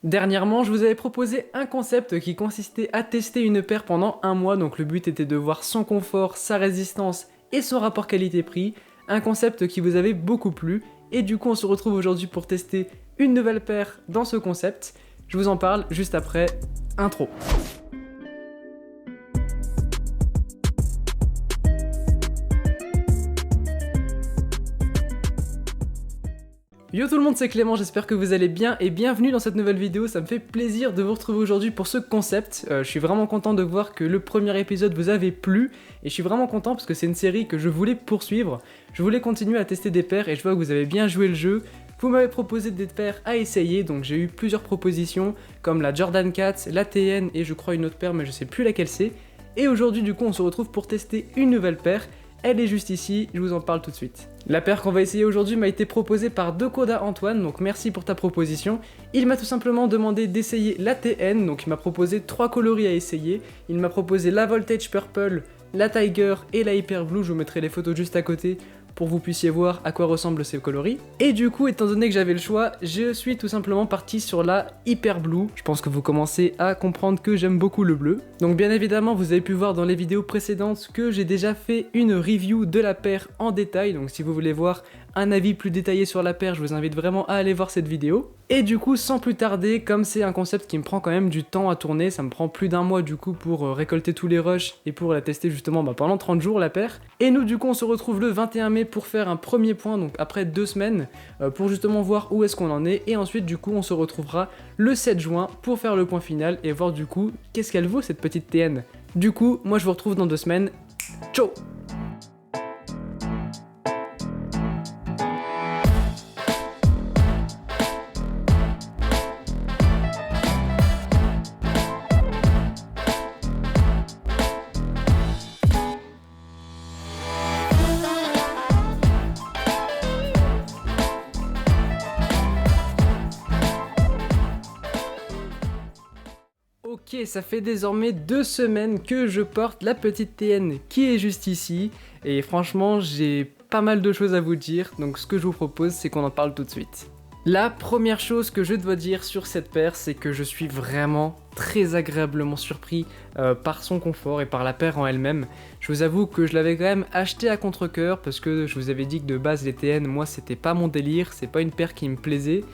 Dernièrement, je vous avais proposé un concept qui consistait à tester une paire pendant un mois, donc le but était de voir son confort, sa résistance et son rapport qualité-prix, un concept qui vous avait beaucoup plu, et du coup on se retrouve aujourd'hui pour tester une nouvelle paire dans ce concept. Je vous en parle juste après intro. Yo tout le monde, c'est Clément, j'espère que vous allez bien et bienvenue dans cette nouvelle vidéo. Ça me fait plaisir de vous retrouver aujourd'hui pour ce concept. Je suis vraiment content de voir que le premier épisode vous avait plu et je suis vraiment content parce que c'est une série que je voulais poursuivre. Je voulais continuer à tester des paires et je vois que vous avez bien joué le jeu. Vous m'avez proposé des paires à essayer, donc j'ai eu plusieurs propositions comme la Jordan 4, la TN et je crois une autre paire mais je sais plus laquelle c'est. Et aujourd'hui du coup on se retrouve pour tester une nouvelle paire. Elle est juste ici, je vous en parle tout de suite. La paire qu'on va essayer aujourd'hui m'a été proposée par Decoda Antoine, donc merci pour ta proposition. Il m'a tout simplement demandé d'essayer la TN, donc il m'a proposé 3 coloris à essayer. Il m'a proposé la Voltage Purple, la Tiger et la Hyper Blue, je vous mettrai les photos juste à côté pour que vous puissiez voir à quoi ressemblent ces coloris. Et du coup, étant donné que j'avais le choix, je suis tout simplement parti sur la Hyper Blue. Je pense que vous commencez à comprendre que j'aime beaucoup le bleu. Donc bien évidemment, vous avez pu voir dans les vidéos précédentes que j'ai déjà fait une review de la paire en détail. Donc si vous voulez voir un avis plus détaillé sur la paire, je vous invite vraiment à aller voir cette vidéo. Et du coup, sans plus tarder, comme c'est un concept qui me prend quand même du temps à tourner, ça me prend plus d'un mois du coup pour récolter tous les rushs et pour la tester justement pendant 30 jours la paire. Et nous du coup on se retrouve le 21 mai pour faire un premier point, donc après 2 semaines, pour justement voir où est-ce qu'on en est. Et ensuite du coup on se retrouvera le 7 juin pour faire le point final et voir du coup qu'est-ce qu'elle vaut cette petite TN. Du coup, moi je vous retrouve dans 2 semaines. Ciao! Ok, ça fait désormais 2 semaines que je porte la petite TN qui est juste ici, et franchement j'ai pas mal de choses à vous dire, donc ce que je vous propose c'est qu'on en parle tout de suite. La première chose que je dois dire sur cette paire, c'est que je suis vraiment très agréablement surpris par son confort et par la paire en elle-même. Je vous avoue que je l'avais quand même acheté à contre-cœur parce que je vous avais dit que de base les TN, moi c'était pas mon délire, c'est pas une paire qui me plaisait,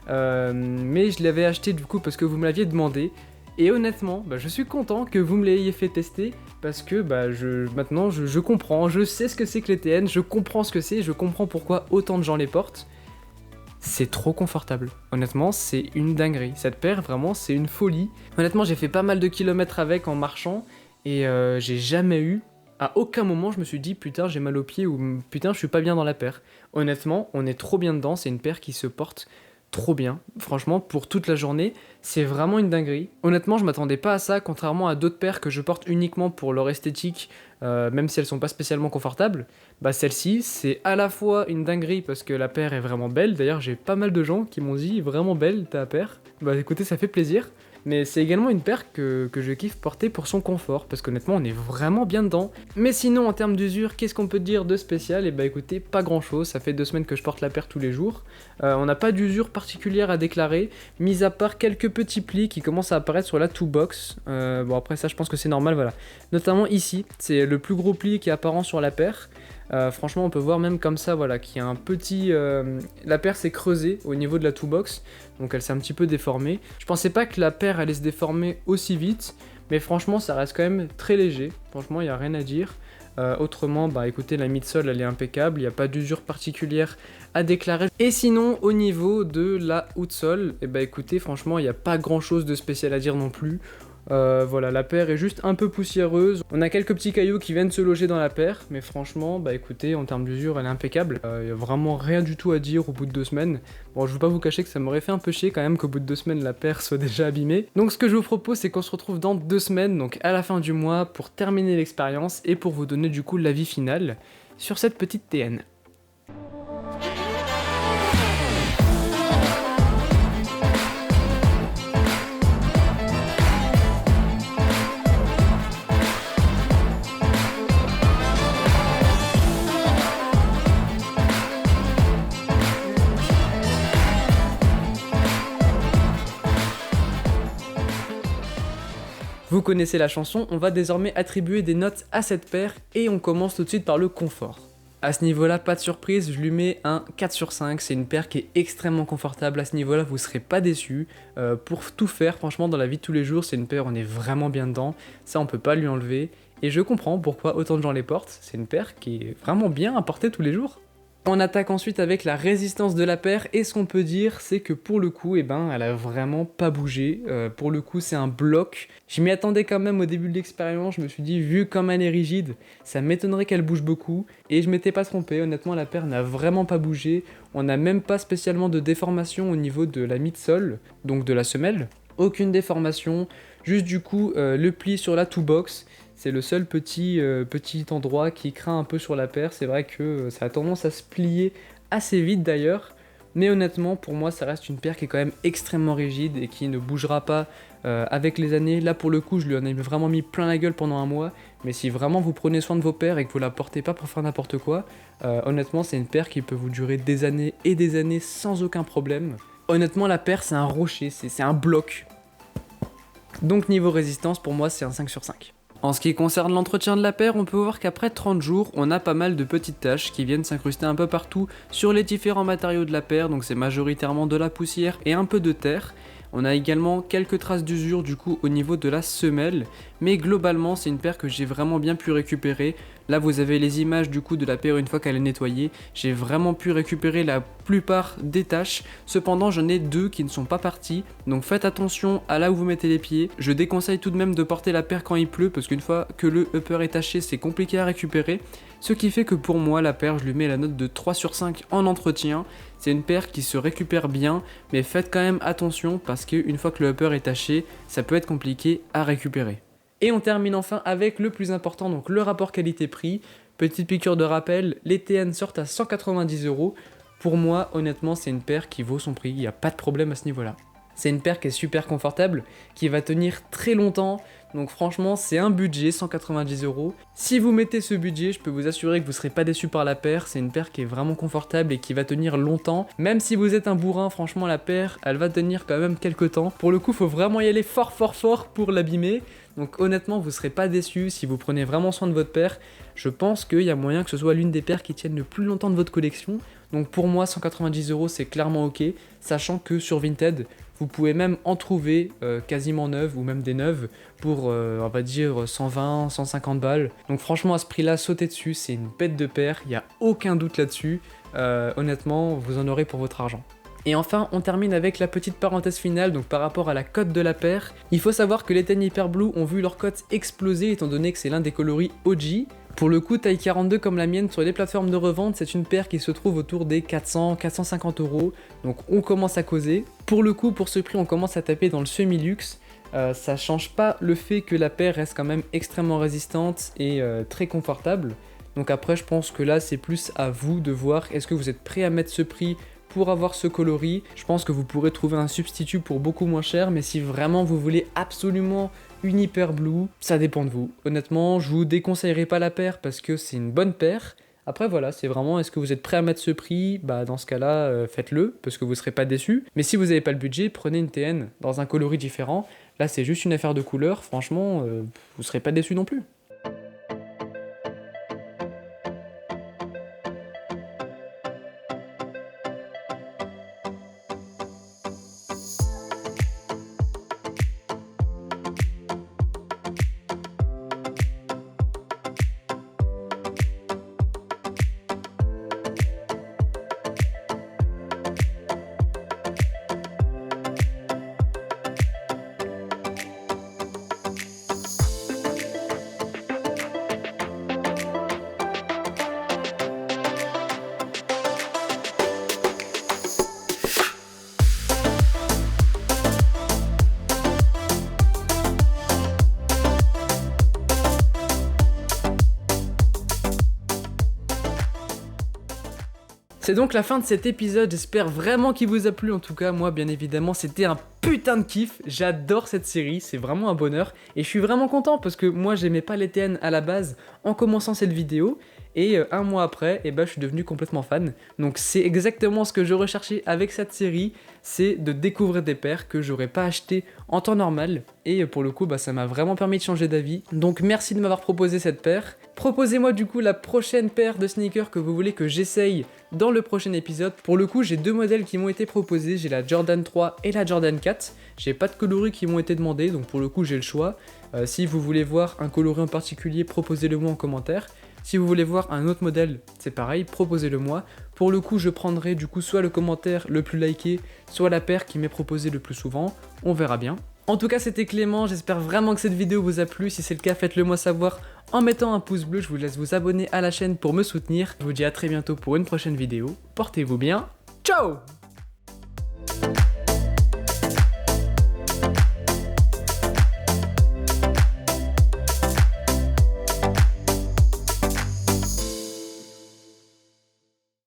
mais je l'avais acheté du coup parce que vous me l'aviez demandé. Et honnêtement, je suis content que vous me l'ayez fait tester parce que maintenant je comprends, je sais ce que c'est que les TN, je comprends ce que c'est, je comprends pourquoi autant de gens les portent. C'est trop confortable. Honnêtement, c'est une dinguerie. Cette paire, vraiment, c'est une folie. Honnêtement, j'ai fait pas mal de kilomètres avec en marchant et j'ai jamais eu, à aucun moment, je me suis dit putain, j'ai mal aux pieds ou putain, je suis pas bien dans la paire. Honnêtement, on est trop bien dedans, c'est une paire qui se porte trop bien, franchement, pour toute la journée, c'est vraiment une dinguerie. Honnêtement, je m'attendais pas à ça, contrairement à d'autres paires que je porte uniquement pour leur esthétique, même si elles sont pas spécialement confortables. Celle-ci, c'est à la fois une dinguerie parce que la paire est vraiment belle, d'ailleurs j'ai pas mal de gens qui m'ont dit vraiment belle ta paire. Écoutez, ça fait plaisir. Mais c'est également une paire que je kiffe porter pour son confort, parce qu'honnêtement on est vraiment bien dedans. Mais sinon en termes d'usure, qu'est-ce qu'on peut dire de spécial? Et écoutez, pas grand chose, ça fait 2 semaines que je porte la paire tous les jours. On n'a pas d'usure particulière à déclarer, mis à part quelques petits plis qui commencent à apparaître sur la toolbox. Bon après ça je pense que c'est normal, voilà. Notamment ici, c'est le plus gros pli qui est apparent sur la paire. Franchement on peut voir même comme ça voilà qu'il y a un petit... la paire s'est creusée au niveau de la toolbox, donc elle s'est un petit peu déformée. Je pensais pas que la paire allait se déformer aussi vite, mais franchement ça reste quand même très léger, franchement il n'y a rien à dire. Autrement, écoutez, la midsole elle est impeccable, il n'y a pas d'usure particulière à déclarer. Et sinon, au niveau de la outsole, écoutez, franchement il n'y a pas grand chose de spécial à dire non plus. Voilà, la paire est juste un peu poussiéreuse. On a quelques petits cailloux qui viennent se loger dans la paire, mais franchement, écoutez, en termes d'usure, elle est impeccable. Il y a vraiment rien du tout à dire au bout de 2 semaines. Bon, je veux pas vous cacher que ça m'aurait fait un peu chier quand même qu'au bout de 2 semaines, la paire soit déjà abîmée. Donc ce que je vous propose, c'est qu'on se retrouve dans 2 semaines, donc à la fin du mois, pour terminer l'expérience et pour vous donner du coup l'avis final sur cette petite TN. Vous connaissez la chanson, on va désormais attribuer des notes à cette paire et on commence tout de suite par le confort. À ce niveau-là, pas de surprise, je lui mets un 4 sur 5, c'est une paire qui est extrêmement confortable, à ce niveau-là vous serez pas déçus. Pour tout faire, franchement dans la vie de tous les jours, c'est une paire, on est vraiment bien dedans, ça on peut pas lui enlever. Et je comprends pourquoi autant de gens les portent, c'est une paire qui est vraiment bien à porter tous les jours. On attaque ensuite avec la résistance de la paire, et ce qu'on peut dire c'est que pour le coup, elle a vraiment pas bougé. Pour le coup c'est un bloc. Je m'y attendais quand même au début de l'expérience, je me suis dit vu comme elle est rigide, ça m'étonnerait qu'elle bouge beaucoup, et je m'étais pas trompé, honnêtement la paire n'a vraiment pas bougé. On n'a même pas spécialement de déformation au niveau de la midsole, donc de la semelle. Aucune déformation, juste du coup le pli sur la toe-box. C'est le seul petit endroit qui craint un peu sur la paire. C'est vrai que ça a tendance à se plier assez vite d'ailleurs. Mais honnêtement, pour moi, ça reste une paire qui est quand même extrêmement rigide et qui ne bougera pas avec les années. Là, pour le coup, je lui en ai vraiment mis plein la gueule pendant un mois. Mais si vraiment vous prenez soin de vos paires et que vous la portez pas pour faire n'importe quoi, honnêtement, c'est une paire qui peut vous durer des années et des années sans aucun problème. Honnêtement, la paire, c'est un rocher, c'est un bloc. Donc niveau résistance, pour moi, c'est un 5 sur 5. En ce qui concerne l'entretien de la paire, on peut voir qu'après 30 jours, on a pas mal de petites taches qui viennent s'incruster un peu partout sur les différents matériaux de la paire, donc c'est majoritairement de la poussière et un peu de terre. On a également quelques traces d'usure du coup au niveau de la semelle, mais globalement c'est une paire que j'ai vraiment bien pu récupérer. Là vous avez les images du coup de la paire une fois qu'elle est nettoyée, j'ai vraiment pu récupérer la plupart des taches, cependant j'en ai deux qui ne sont pas parties, donc faites attention à là où vous mettez les pieds. Je déconseille tout de même de porter la paire quand il pleut, parce qu'une fois que le upper est taché c'est compliqué à récupérer, ce qui fait que pour moi la paire je lui mets la note de 3 sur 5 en entretien. C'est une paire qui se récupère bien, mais faites quand même attention parce qu'une fois que le upper est taché, ça peut être compliqué à récupérer. Et on termine enfin avec le plus important, donc le rapport qualité-prix. Petite piqûre de rappel, les TN sortent à 190 €. Pour moi, honnêtement, c'est une paire qui vaut son prix, il n'y a pas de problème à ce niveau-là. C'est une paire qui est super confortable, qui va tenir très longtemps, donc franchement c'est un budget, 190 €. Si vous mettez ce budget, je peux vous assurer que vous ne serez pas déçu par la paire, c'est une paire qui est vraiment confortable et qui va tenir longtemps. Même si vous êtes un bourrin, franchement la paire, elle va tenir quand même quelques temps. Pour le coup, faut vraiment y aller fort pour l'abîmer. Donc honnêtement, vous ne serez pas déçu si vous prenez vraiment soin de votre paire. Je pense qu'il y a moyen que ce soit l'une des paires qui tiennent le plus longtemps de votre collection. Donc pour moi, 190 € c'est clairement ok, sachant que sur Vinted, vous pouvez même en trouver quasiment neuves ou même des neuves pour on va dire 120, 150 balles. Donc franchement à ce prix là, sautez dessus, c'est une bête de paire, il n'y a aucun doute là-dessus. Honnêtement, vous en aurez pour votre argent. Et enfin, on termine avec la petite parenthèse finale, donc par rapport à la cote de la paire. Il faut savoir que les Ten Hyper Blue ont vu leur cote exploser étant donné que c'est l'un des coloris OG. Pour le coup, taille 42 comme la mienne sur les plateformes de revente, c'est une paire qui se trouve autour des 400-450 €. Donc on commence à causer. Pour le coup, pour ce prix, on commence à taper dans le semi-luxe. Ça change pas le fait que la paire reste quand même extrêmement résistante et très confortable. Donc après, je pense que là, c'est plus à vous de voir est-ce que vous êtes prêt à mettre ce prix pour avoir ce coloris. Je pense que vous pourrez trouver un substitut pour beaucoup moins cher, mais si vraiment vous voulez absolument une Hyper Blue, ça dépend de vous. Honnêtement, je vous déconseillerais pas la paire parce que c'est une bonne paire. Après voilà, c'est vraiment est-ce que vous êtes prêt à mettre ce prix? Bah dans ce cas-là, faites-le parce que vous serez pas déçus. Mais si vous n'avez pas le budget, prenez une TN dans un coloris différent. Là, c'est juste une affaire de couleur. Franchement, vous serez pas déçus non plus. C'est donc la fin de cet épisode, j'espère vraiment qu'il vous a plu. En tout cas, moi bien évidemment c'était un putain de kiff, j'adore cette série, c'est vraiment un bonheur. Et je suis vraiment content parce que moi j'aimais pas les TN à la base en commençant cette vidéo. Et un mois après, je suis devenu complètement fan. Donc c'est exactement ce que je recherchais avec cette série, c'est de découvrir des paires que j'aurais pas achetées en temps normal. Et pour le coup, ça m'a vraiment permis de changer d'avis. Donc merci de m'avoir proposé cette paire. Proposez-moi du coup la prochaine paire de sneakers que vous voulez que j'essaye dans le prochain épisode. Pour le coup, j'ai 2 modèles qui m'ont été proposés, j'ai la Jordan 3 et la Jordan 4. J'ai pas de coloris qui m'ont été demandés, donc pour le coup j'ai le choix. Si vous voulez voir un coloris en particulier, proposez-le moi en commentaire. Si vous voulez voir un autre modèle, c'est pareil, proposez-le moi. Pour le coup, je prendrai du coup soit le commentaire le plus liké, soit la paire qui m'est proposée le plus souvent. On verra bien. En tout cas, c'était Clément, j'espère vraiment que cette vidéo vous a plu. Si c'est le cas, faites-le moi savoir en mettant un pouce bleu. Je vous laisse vous abonner à la chaîne pour me soutenir. Je vous dis à très bientôt pour une prochaine vidéo. Portez-vous bien. Ciao!